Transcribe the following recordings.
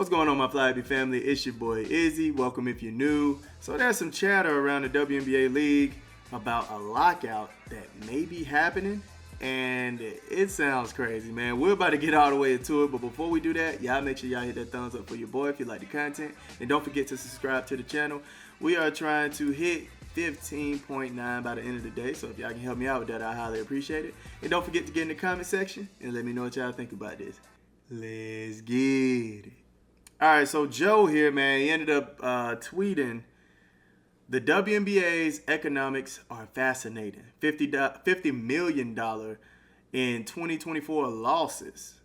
What's going on, my Flyby family? It's your boy Izzy. Welcome if you're new. So there's some chatter around the WNBA league about a lockout that may be happening, and it sounds crazy, man. We're about to get all the way into it, but before we do that, y'all make sure y'all hit that thumbs up for your boy if you like the content, and don't forget to subscribe to the channel. We are trying to hit 15.9 by the end of the day, so if y'all can help me out with that, I highly appreciate it. And don't forget to get in the comment section and let me know what y'all think about this. Let's get it. Alright, so Joe here, man, he ended up tweeting, the WNBA's economics are fascinating. $50 million in 2024 losses.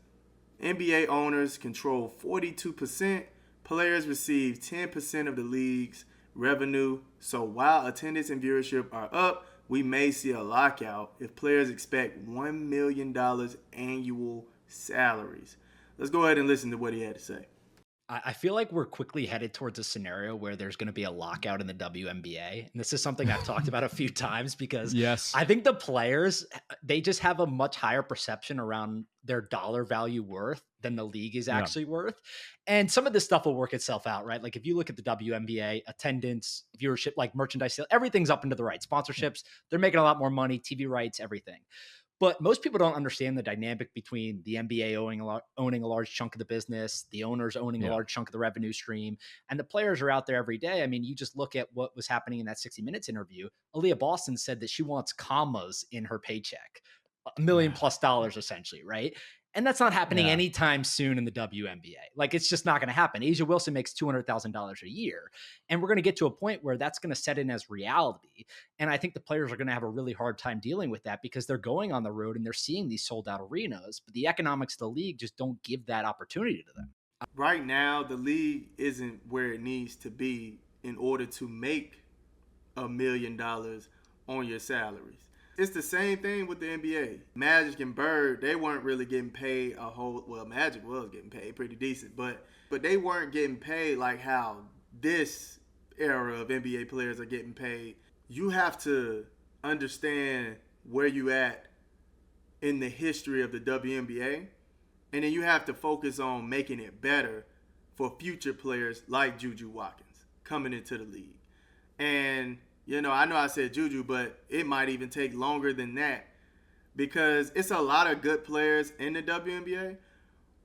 NBA owners control 42%. Players receive 10% of the league's revenue. So while attendance and viewership are up, we may see a lockout if players expect $1 million annual salaries. Let's go ahead and listen to what he had to say. I feel like we're quickly headed towards a scenario where there's going to be a lockout in the WNBA. And this is something I've talked about a few times because I think the players, they just have a much higher perception around their dollar value worth than the league is actually worth. And some of this stuff will work itself out, right? Like if you look at the WNBA, attendance, viewership, like merchandise sale, everything's up and to the right. Sponsorships, they're making a lot more money, TV rights, everything. But most people don't understand the dynamic between the NBA owning a large chunk of the business, the owners owning a large chunk of the revenue stream, and the players are out there every day. I mean, you just look at what was happening in that 60 Minutes interview. Aaliyah Boston said that she wants commas in her paycheck, $1 million+ essentially, right? And that's not happening anytime soon in the WNBA. Like, it's just not going to happen. A'ja Wilson makes $200,000 a year. And we're going to get to a point where that's going to set in as reality. And I think the players are going to have a really hard time dealing with that because they're going on the road and they're seeing these sold out arenas. But the economics of the league just don't give that opportunity to them. Right now, the league isn't where it needs to be in order to make $1 million on your salaries. It's the same thing with the NBA. Magic and Bird, they weren't really getting paid a whole, well, Magic was getting paid pretty decent, but they weren't getting paid like how this era of NBA players are getting paid. You have to understand where you at in the history of the WNBA, and then you have to focus on making it better for future players like Juju Watkins coming into the league. And you know I said Juju, but it might even take longer than that because it's a lot of good players in the WNBA,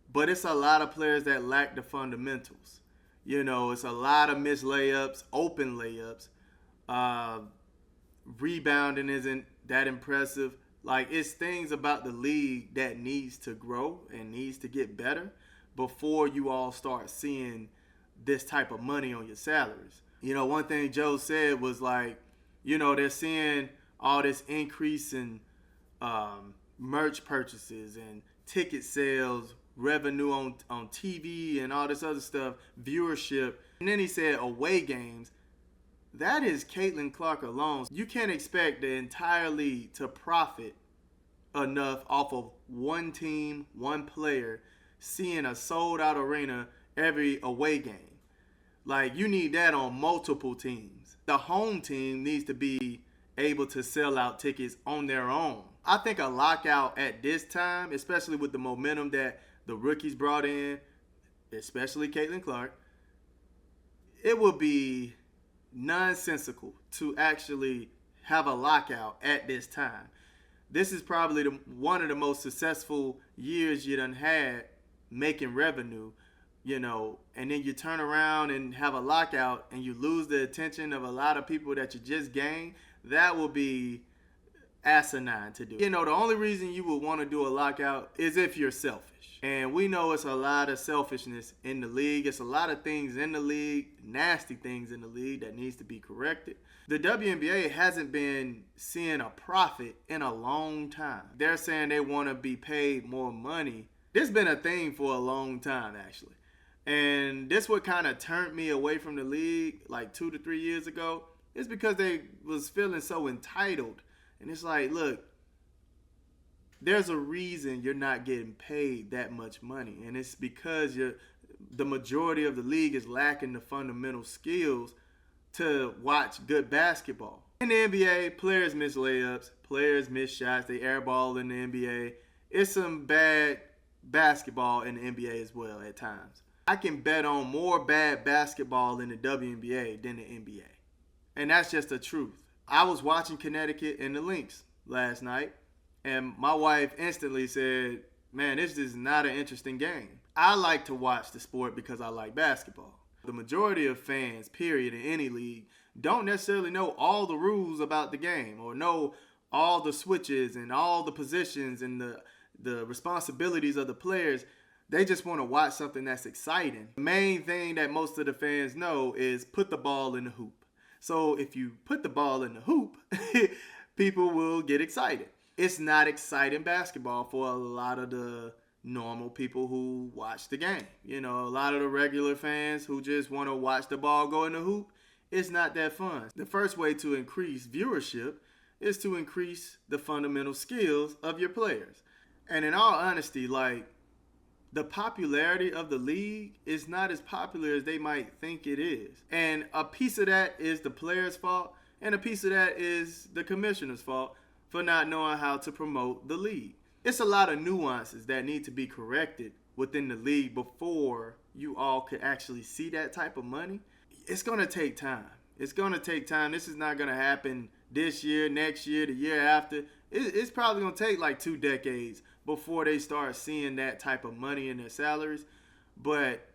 but it's a lot of players that lack the fundamentals. You know, it's a lot of missed layups, open layups. Rebounding isn't that impressive. Like, it's things about the league that needs to grow and needs to get better before you all start seeing this type of money on your salaries. You know, one thing Joe said was like, you know, they're seeing all this increase in merch purchases and ticket sales, revenue on TV and all this other stuff, viewership. And then he said away games. That is Caitlin Clark alone. You can't expect the entire league to profit enough off of one team, one player, seeing a sold out arena every away game. Like, you need that on multiple teams. The home team needs to be able to sell out tickets on their own. I think a lockout at this time, especially with the momentum that the rookies brought in, especially Caitlin Clark, it would be nonsensical to actually have a lockout at this time. This is probably one of the most successful years you done had making revenue. You know, and then you turn around and have a lockout and you lose the attention of a lot of people that you just gained. That will be asinine to do. You know, the only reason you would want to do a lockout is if you're selfish. And we know it's a lot of selfishness in the league. It's a lot of things in the league, nasty things in the league that needs to be corrected. The WNBA hasn't been seeing a profit in a long time. They're saying they want to be paid more money. This has been a thing for a long time, actually. And this what kind of turned me away from the league like 2 to 3 years ago. It's because they was feeling so entitled. And it's like, look, there's a reason you're not getting paid that much money. And it's because the majority of the league is lacking the fundamental skills to watch good basketball. In the NBA, players miss layups, players miss shots, they airball in the NBA. It's some bad basketball in the NBA as well at times. I can bet on more bad basketball in the WNBA than the NBA. And that's just the truth. I was watching Connecticut and the Lynx last night, and my wife instantly said, man, this is not an interesting game. I like to watch the sport because I like basketball. The majority of fans, period, in any league, don't necessarily know all the rules about the game or know all the switches and all the positions and the responsibilities of the players. They just want to watch something that's exciting. The main thing that most of the fans know is put the ball in the hoop. So if you put the ball in the hoop, people will get excited. It's not exciting basketball for a lot of the normal people who watch the game. You know, a lot of the regular fans who just want to watch the ball go in the hoop, it's not that fun. The first way to increase viewership is to increase the fundamental skills of your players. And in all honesty, like, the popularity of the league is not as popular as they might think it is. And a piece of that is the players' fault, and a piece of that is the commissioner's fault for not knowing how to promote the league. It's a lot of nuances that need to be corrected within the league before you all could actually see that type of money. It's going to take time. It's going to take time. This is not going to happen this year, next year, the year after. It's probably going to take like 2 decades before they start seeing that type of money in their salaries. But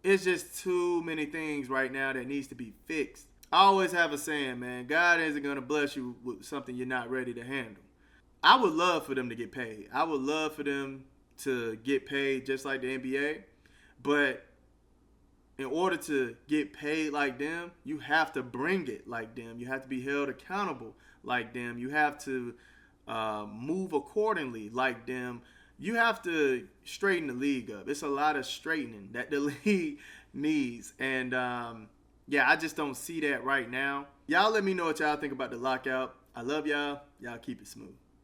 it's just too many things right now that needs to be fixed. I always have a saying, man, God isn't going to bless you with something you're not ready to handle. I would love for them to get paid. I would love for them to get paid just like the NBA. But in order to get paid like them, you have to bring it like them. You have to be held accountable like them. You have to move accordingly like them. You have to straighten the league up. It's a lot of straightening that the league needs. And yeah, I just don't see that right now. Y'all let me know what y'all think about the lockout. I love y'all. Y'all keep it smooth.